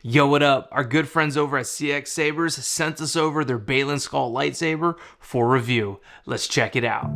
Yo, what up? Our good friends over at CXSABER'S sent us over their Baylan Skoll Lightsaber for review. Let's check it out.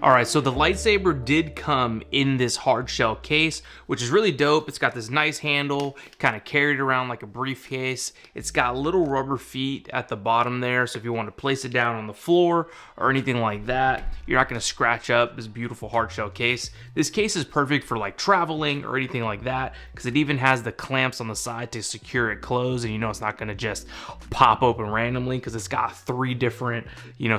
Alright, so the lightsaber did come in this hard shell case, which is really dope. It's got this nice handle, kind of carried around like a briefcase. It's got little rubber feet at the bottom there, so if you want to place it down on the floor or anything like that, you're not going to scratch up this beautiful hard shell case. This case is perfect for like traveling or anything like that, because it even has the clamps on the side to secure it closed, and you know it's not going to just pop open randomly because it's got 3 different,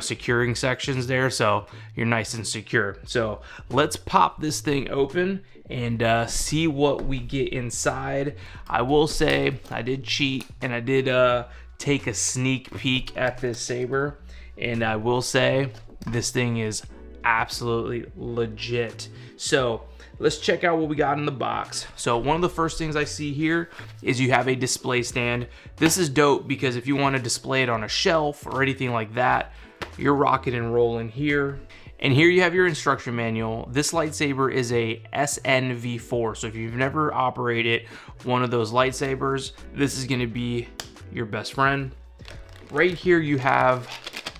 securing sections there, so you're nice and secure. So let's pop this thing open and see what we get inside. I will say I did cheat and I did take a sneak peek at this saber, and I will say this thing is absolutely legit. So let's check out what we got in the box. So one of the first things I see here is you have a display stand. This is dope because if you want to display it on a shelf or anything like that, you're rocking and rolling here. And here you have your instruction manual. This lightsaber is a SNV4. So if you've never operated one of those lightsabers, this is gonna be your best friend. Right here you have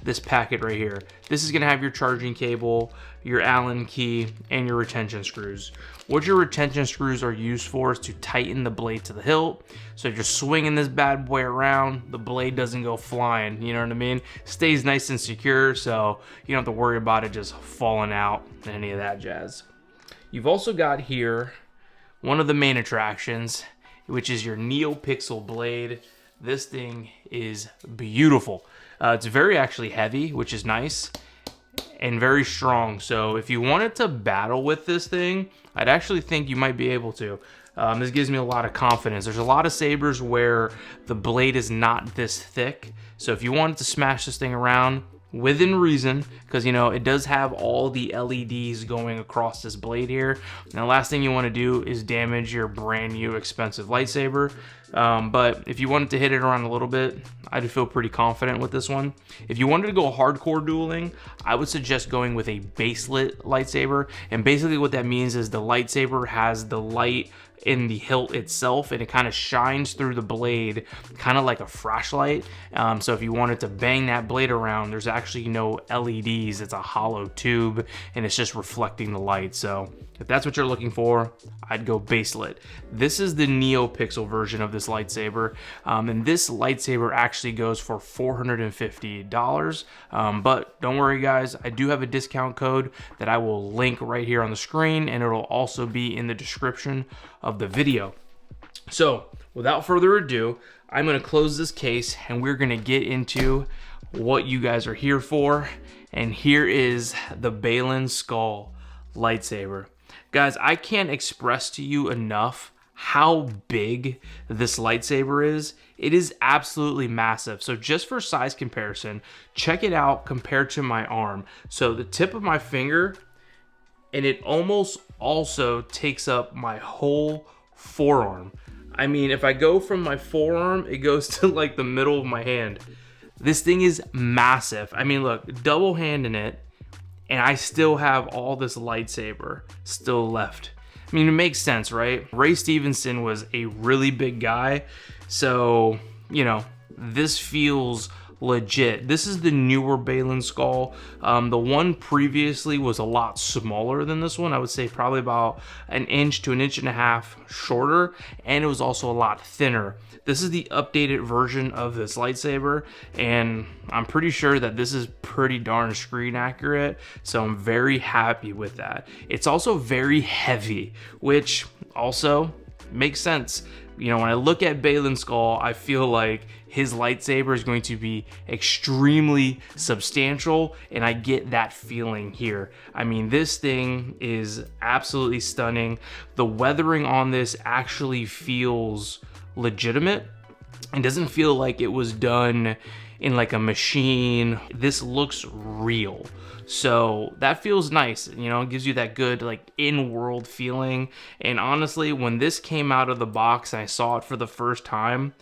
this packet right here. This is gonna have your charging cable, your Allen key, and your retention screws. What your retention screws are used for is to tighten the blade to the hilt. So if you're swinging this bad boy around, the blade doesn't go flying, you know what I mean? Stays nice and secure, so you don't have to worry about it just falling out and any of that jazz. You've also got here one of the main attractions, which is your NeoPixel blade. This thing is beautiful. It's very actually heavy, which is nice, and very strong. So if you wanted to battle with this thing, I'd actually think you might be able to. This gives me a lot of confidence. There's a lot of sabers where the blade is not this thick. So if you wanted to smash this thing around within reason, because it does have all the LEDs going across this blade here. Now, the last thing you want to do is damage your brand new expensive lightsaber. But if you wanted to hit it around a little bit, I'd feel pretty confident with this one. If you wanted to go hardcore dueling, I would suggest going with a baselit lightsaber. And basically what that means is the lightsaber has the light in the hilt itself, and it kind of shines through the blade kind of like a flashlight. So if you wanted to bang that blade around, there's actually no LEDs. It's a hollow tube and it's just reflecting the light. So if that's what you're looking for, I'd go baselit. This is the NeoPixel version of this lightsaber, and this lightsaber actually goes for $450. But don't worry guys, I do have a discount code that I will link right here on the screen, and it'll also be in the description of the video. So without further ado, I'm going to close this case and we're going to get into what you guys are here for. And here is the Baylan Skoll Lightsaber. Guys, I can't express to you enough how big this lightsaber is. It is absolutely massive. So just for size comparison, check it out compared to my arm. So the tip of my finger, and it almost also takes up my whole forearm. I mean, if I go from my forearm, it goes to like the middle of my hand. This thing is massive. I mean, look, double handing it, and I still have all this lightsaber still left. I mean, it makes sense, right? Ray Stevenson was a really big guy, so, you know, this feels legit. This is the newer Baylan Skoll. The one previously was a lot smaller than this one. I would say probably about an inch to an inch and a half shorter, and it was also a lot thinner. This is the updated version of this lightsaber, and I'm pretty sure that this is pretty darn screen accurate, so I'm very happy with that. It's also very heavy, which also makes sense. You know, when I look at Baylan Skoll, I feel like his lightsaber is going to be extremely substantial, and I get that feeling here. I mean, this thing is absolutely stunning. The weathering on this actually feels legitimate and doesn't feel like it was done in like a machine. This looks real, so that feels nice. You know, it gives you that good like in-world feeling. And honestly, when this came out of the box and I saw it for the first time,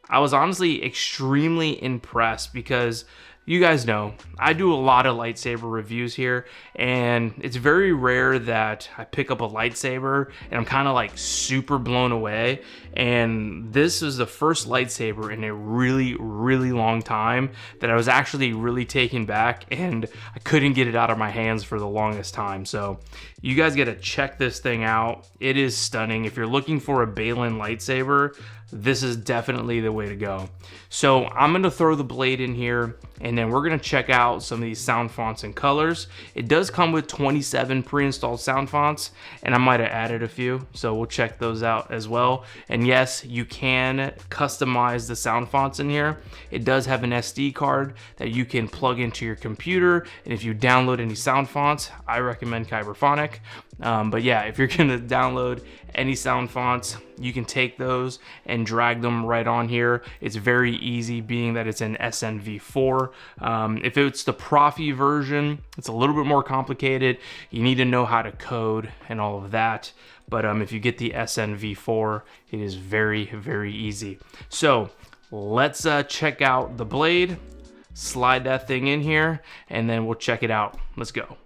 I was honestly extremely impressed, because you guys know I do a lot of lightsaber reviews here, and it's very rare that I pick up a lightsaber and I'm kind of like super blown away. And this is the first lightsaber in a really, really long time that I was actually really taken back, and I couldn't get it out of my hands for the longest time. So you guys got to check this thing out. It is stunning. If you're looking for a Baylan lightsaber, this is definitely the way to go. So I'm going to throw the blade in here, and then we're going to check out some of these sound fonts and colors. It does come with 27 pre-installed sound fonts, and I might have added a few, so we'll check those out as well. And yes, you can customize the sound fonts in here. It does have an SD card that you can plug into your computer, and if you download any sound fonts, I recommend Kyberphonic. But yeah, if you're going to download any sound fonts, you can take those and drag them right on here. It's very easy, being that it's an SNV4. If it's the Profi version, it's a little bit more complicated. You need to know how to code and all of that. But if you get the SNV4, it is very, very easy. So let's check out the blade, slide that thing in here, and then we'll check it out. Let's go.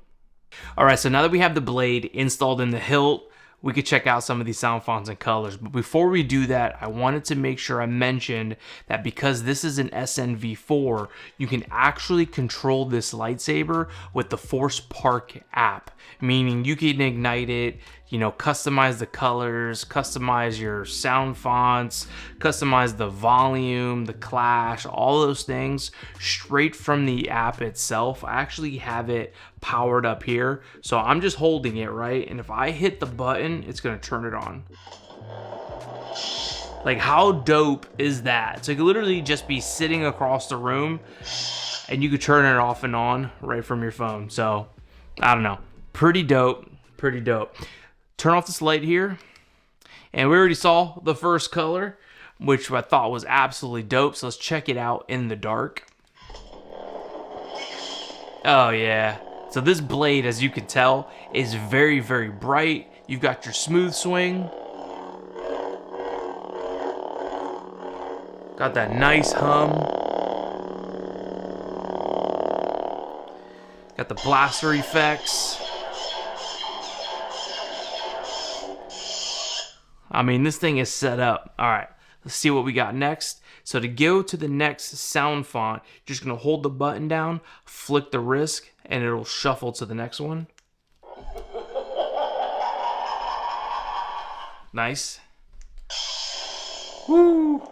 All right, so now that we have the blade installed in the hilt, we could check out some of these sound fonts and colors. But before we do that, I wanted to make sure I mentioned that because this is an SNV4, you can actually control this lightsaber with the Force Park app, meaning you can ignite it, you know, customize the colors, customize your sound fonts, customize the volume, the clash, all those things straight from the app itself. I actually have it powered up here, so I'm just holding it, right? And if I hit the button, it's gonna turn it on. Like, how dope is that? So you could literally just be sitting across the room and you could turn it off and on right from your phone. So I don't know, pretty dope, pretty dope. Turn off this light here, and we already saw the first color, which I thought was absolutely dope. So let's check it out in the dark. Oh yeah. So this blade, as you can tell, is very, very bright. You've got your smooth swing. Got that nice hum. Got the blaster effects. I mean, this thing is set up. All right, let's see what we got next. So to go to the next sound font, you're just gonna hold the button down, flick the wrist, and it'll shuffle to the next one. Nice. Woo!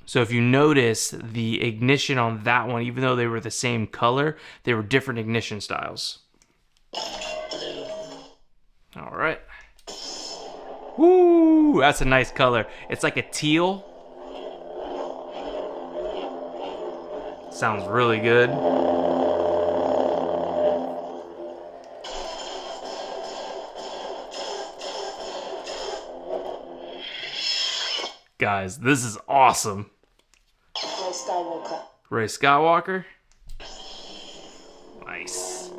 So if you notice the ignition on that one, even though they were the same color, they were different ignition styles. All right. Woo, that's a nice color. It's like a teal. Sounds really good. Guys, this is awesome. Ray Skywalker. Ray Skywalker. Nice.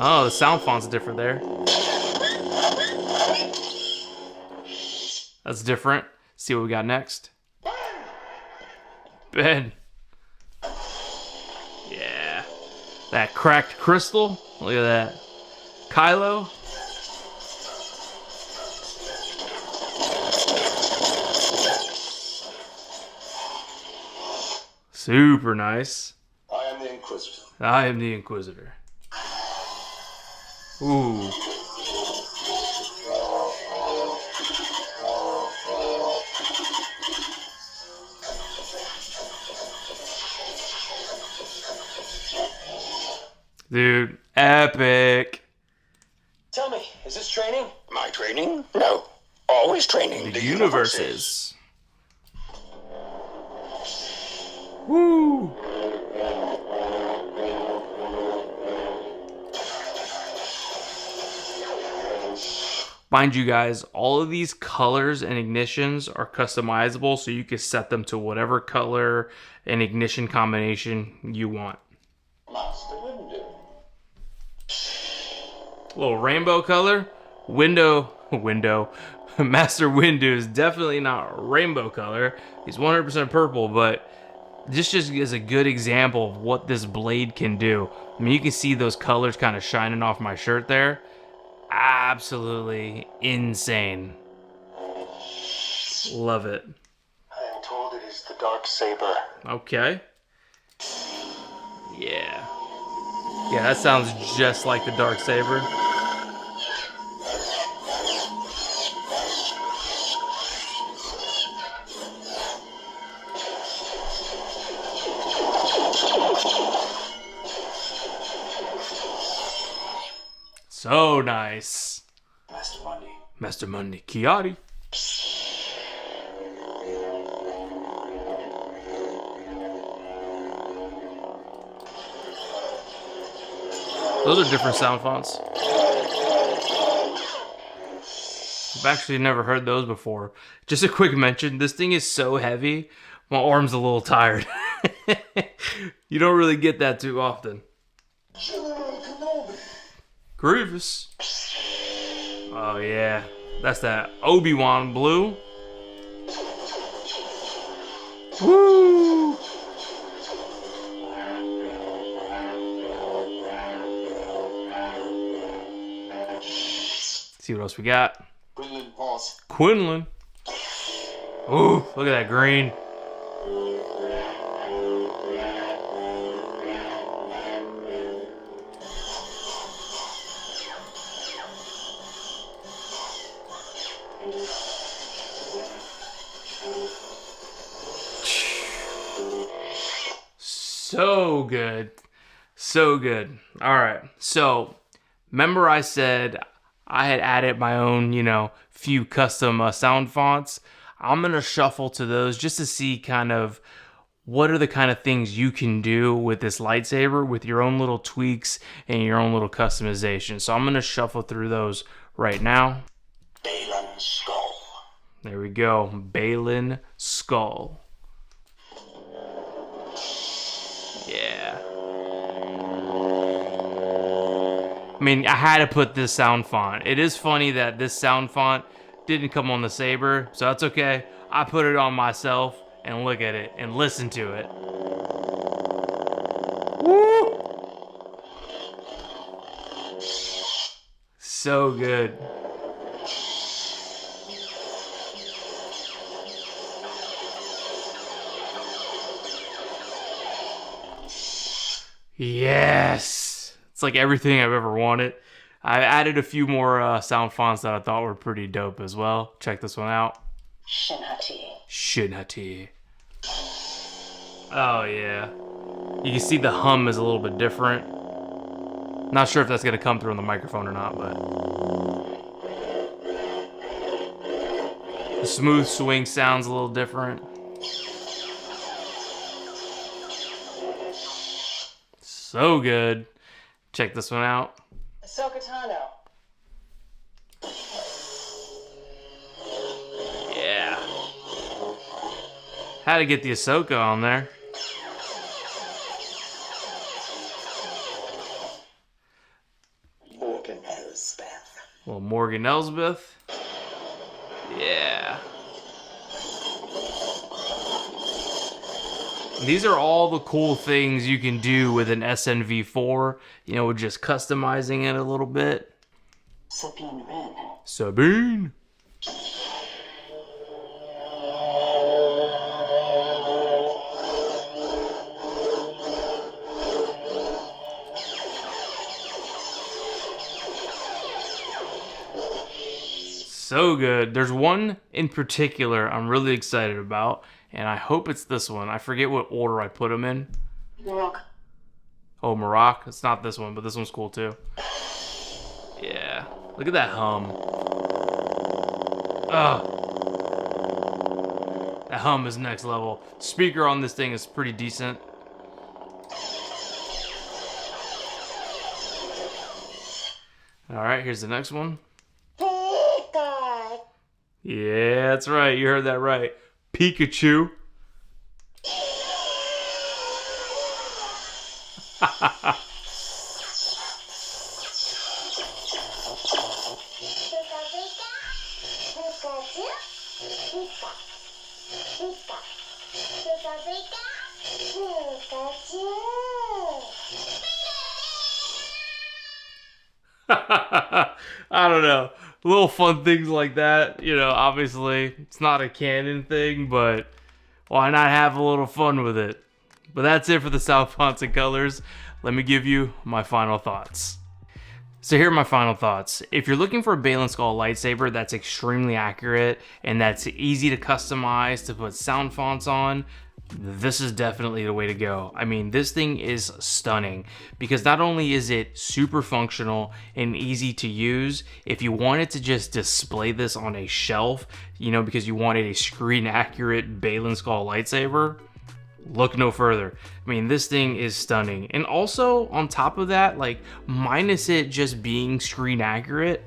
Oh, the sound font's different there. That's different. See what we got next. Ben. Yeah. That cracked crystal. Look at that. Kylo. Super nice. I am the Inquisitor. I am the Inquisitor. Ooh. Dude, epic. Tell me, is this training? My training? No. Always training. The universe is. Woo! Mind you guys, all of these colors and ignitions are customizable, so you can set them to whatever color and ignition combination you want. Master Windu. Little rainbow color. Window. Master Windu is definitely not rainbow color. He's 100% purple, but this just is a good example of what this blade can do. I mean, you can see those colors kind of shining off my shirt there. Absolutely insane. Love it. I am told it is the dark saber. Okay. Yeah. Yeah, that sounds just like the dark saber. So nice. Master Mundi. Master Mundi. Kiari. Those are different sound fonts. I've actually never heard those before. Just a quick mention, this thing is so heavy, my arm's a little tired. You don't really get that too often. Grievous. Oh yeah, that's that Obi-Wan blue. Woo! See what else we got. Brilliant boss. Quinlan. Ooh, look at that green. So good. So good. All right. So, remember I said I had added my own, few custom sound fonts. I'm going to shuffle to those just to see kind of what are the kind of things you can do with this lightsaber with your own little tweaks and your own little customization. So I'm going to shuffle through those right now. Baylan Skoll. There we go. Baylan Skoll. Yeah. I mean, I had to put this sound font. It is funny that this sound font didn't come on the saber, so that's okay. I put it on myself and look at it and listen to it. Woo! So good. Yes! It's like everything I've ever wanted. I added a few more sound fonts that I thought were pretty dope as well. Check this one out. Shinhati. Oh yeah. You can see the hum is a little bit different. Not sure if that's gonna come through on the microphone or not, but the smooth swing sounds a little different. So good. Check this one out. Ahsoka Tano. Yeah. Had to get the Ahsoka on there. Morgan Elsbeth. Well, Morgan Elsbeth. Yeah. These are all the cool things you can do with an SNV4, you know, with just customizing it a little bit. Sabine Wren. Sabine. So good. There's one in particular I'm really excited about, and I hope it's this one. I forget what order I put them in. Rock. Oh, Maroc. It's not this one, but this one's cool too. Yeah. Look at that hum. Oh. That hum is next level. Speaker on this thing is pretty decent. Alright, here's the next one. Yeah, that's right. You heard that right. Pikachu. I don't know. Little fun things like that. You know, obviously, it's not a canon thing, but why not have a little fun with it? But that's it for the South Ponton colors. Let me give you my final thoughts. So here are my final thoughts. If you're looking for a Baylan Skoll lightsaber that's extremely accurate and that's easy to customize, to put sound fonts on, this is definitely the way to go. I mean, this thing is stunning because not only is it super functional and easy to use, if you wanted to just display this on a shelf, you know, because you wanted a screen accurate Baylan Skoll lightsaber, look no further. I mean, this thing is stunning. And also on top of that, like, minus it just being screen accurate,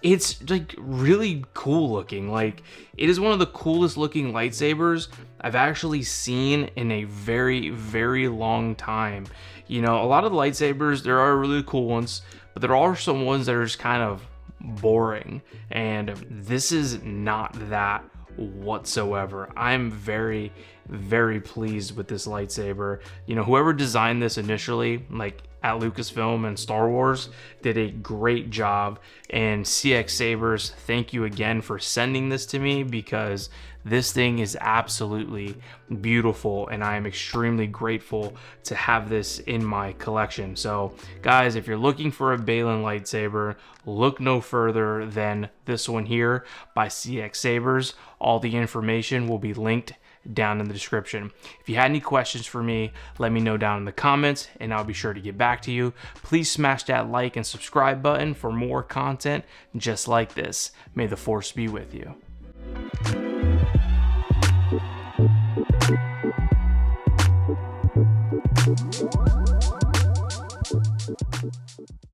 it's like really cool looking. Like, it is one of the coolest looking lightsabers I've actually seen in a very, very long time. You know, a lot of the lightsabers, there are really cool ones, but there are some ones that are just kind of boring. And this is not that whatsoever. I'm very, very pleased with this lightsaber. You know, whoever designed this initially, like at Lucasfilm and Star Wars, did a great job. And CXSABER'S, thank you again for sending this to me, because this thing is absolutely beautiful and I am extremely grateful to have this in my collection. So guys, if you're looking for a Baylan lightsaber, look no further than this one here by CXSABER'S. All the information will be linked down in the description. If you had any questions for me, let me know down in the comments and I'll be sure to get back to you. Please smash that like and subscribe button for more content just like this. May the Force be with you.